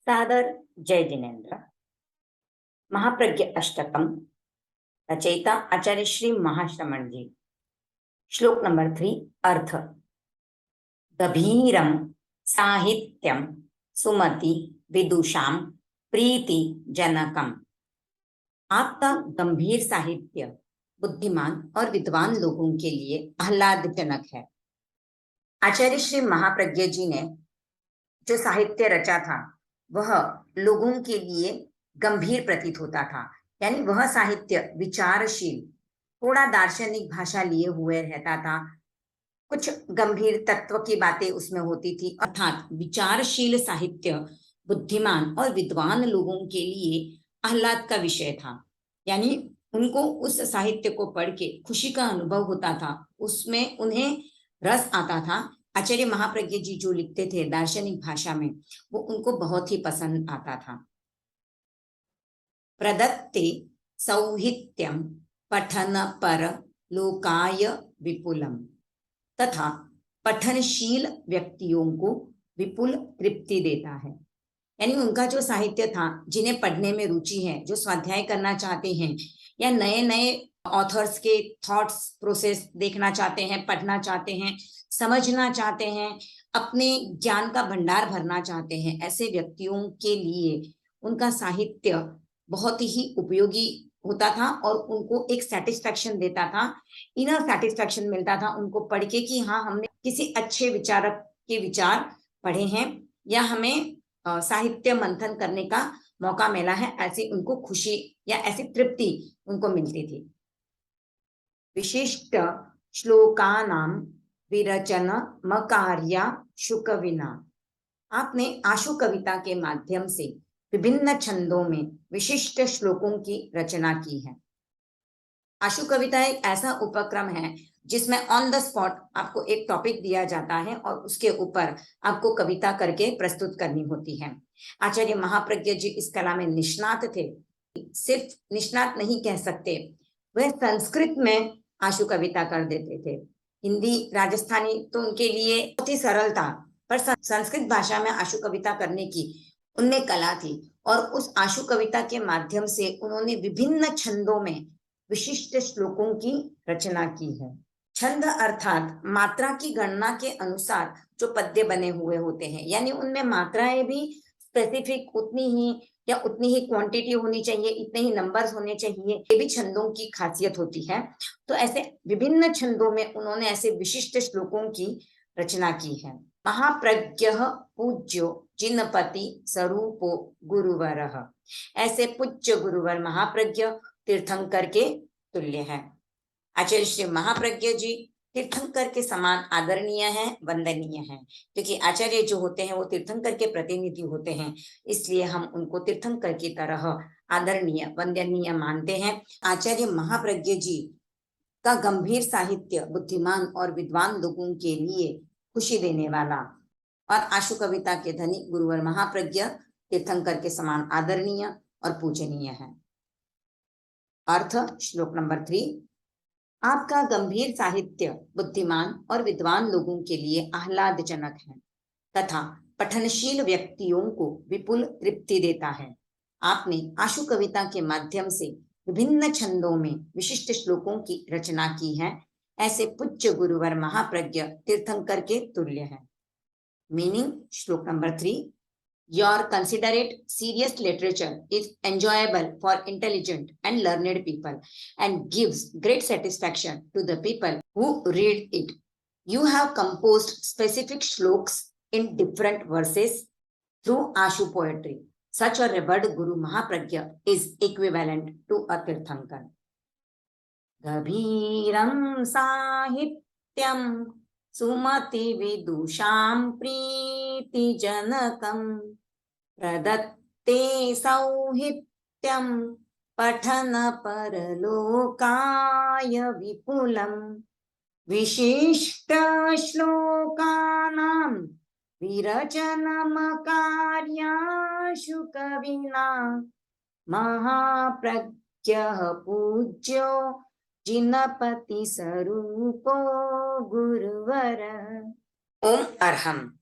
सादर जय जिनेन्द्र। महाप्रज्ञ अष्टकम, रचयिता आचार्य श्री महाश्रमण जी। श्लोक नंबर 3। अर्थ। गभीरम साहित्यम सुमति विदुषाम प्रीति जनकम। आपका गंभीर साहित्य बुद्धिमान और विद्वान लोगों के लिए आह्लादजनक है। आचार्य श्री महाप्रज्ञ जी ने जो साहित्य रचा था वह लोगों के लिए गंभीर प्रतीत होता था, यानी वह साहित्य विचारशील, थोड़ा दार्शनिक भाषा लिए हुए रहता था, कुछ गंभीर तत्व की बातें उसमें होती थी। अर्थात विचारशील साहित्य बुद्धिमान और विद्वान लोगों के लिए आह्लाद का विषय था, यानी उनको उस साहित्य को पढ़ के खुशी का अनुभव होता था, उसमें उन्हें रस आता था। आचार्य महाप्रज्ञ जी जो लिखते थे दार्शनिक भाषा में, वो उनको बहुत ही पसंद आता था। प्रदत्ते सौहित्यम पठन पर लोकाय विपुलम, तथा पठनशील व्यक्तियों को विपुल तृप्ति देता है। यानी उनका जो साहित्य था, जिन्हें पढ़ने में रुचि है, जो स्वाध्याय करना चाहते हैं या नए नए ऑथर्स के थॉट्स प्रोसेस देखना चाहते हैं, पढ़ना चाहते हैं, समझना चाहते हैं, अपने ज्ञान का भंडार भरना चाहते हैं, ऐसे व्यक्तियों के लिए उनका साहित्य बहुत ही उपयोगी होता था और उनको एक सेटिस्फेक्शन देता था, इनर सेटिस्फेक्शन मिलता था उनको पढ़ के कि हाँ, हमने किसी अच्छे विचारक के विचार पढ़े हैं या हमें साहित्य मंथन करने का मौका मिला है, ऐसी उनको खुशी या ऐसी तृप्ति उनको मिलती थी। विशिष्ट श्लोकानां विरचन मकार्या शुकविना। आपने आशु कविता के माध्यम से विभिन्न छंदों में विशिष्ट श्लोकों की रचना की है। आशु कविता एक ऐसा उपक्रम है जिसमें ऑन द स्पॉट आपको एक टॉपिक दिया जाता है और उसके ऊपर आपको कविता करके प्रस्तुत करनी होती है। आचार्य महाप्रज्ञ जी इस कला में निष्णात थे। सिर्फ निष्णात नहीं कह सकते, वह संस्कृत में आशु कविता कर देते थे। हिंदी राजस्थानी तो उनके लिए बहुत ही सरल था, पर संस्कृत भाषा में आशु कविता करने की उनमें कला थी और उस आशु कविता के माध्यम से उन्होंने विभिन्न छंदों में विशिष्ट श्लोकों की रचना की है। छंद अर्थात मात्रा की गणना के अनुसार जो पद्य बने हुए होते हैं, यानी उनमें मात्राएं भी स्पेसिफिक उतनी ही या उतनी ही क्वांटिटी होनी चाहिए, इतने ही नंबर्स होने चाहिए, ये भी छंदों की खासियत होती है। तो ऐसे विभिन्न छंदों में उन्होंने ऐसे विशिष्ट श्लोकों की रचना की है। महाप्रज्ञ पूज्यो जिनपति स्वरूपो गुरुवरः। ऐसे पूज्य गुरुवर महाप्रज्ञ तीर्थंकर के तुल्य है। आचार्य श्री महाप्रज्ञ जी तीर्थंकर के समान आदरणीय है, वंदनीय है, क्योंकि आचार्य जो होते हैं वो तीर्थंकर के प्रतिनिधि होते हैं, इसलिए हम उनको तीर्थंकर की तरह आदरणीय वंदनीय मानते हैं। आचार्य महाप्रज्ञ जी का गंभीर साहित्य बुद्धिमान और विद्वान लोगों के लिए खुशी देने वाला और आशु कविता के धनी गुरुवर महाप्रज्ञ तीर्थंकर के समान आदरणीय और पूजनीय है। अर्थ। श्लोक नंबर 3। आपका गंभीर साहित्य बुद्धिमान और विद्वान लोगों के लिए आह्लादजनक है तथा पठनशील व्यक्तियों को विपुल तृप्ति देता है। आपने आशु कविता के माध्यम से विभिन्न छंदों में विशिष्ट श्लोकों की रचना की है। ऐसे पूज्य गुरुवर महाप्रज्ञ तीर्थंकर के तुल्य है। मीनिंग। श्लोक number 3। Your considerate, serious literature is enjoyable for intelligent and learned people and gives great satisfaction to the people who read it. You have composed specific shloks in different verses through Ashu poetry. Such a revered Guru Mahapragya is equivalent to a Tirthankar. Gabhiram Sahityam सुमति विदुषां प्रीति जनकं प्रदत्ते सौहित्यं पठन परलोकाय विपुलं विशिष्ट श्लोकानां विरचनमकार्याशु कविना महाप्रज्ञः पूज्यो जिनपति स्वरूपो गुरुवर। ओम अरहम।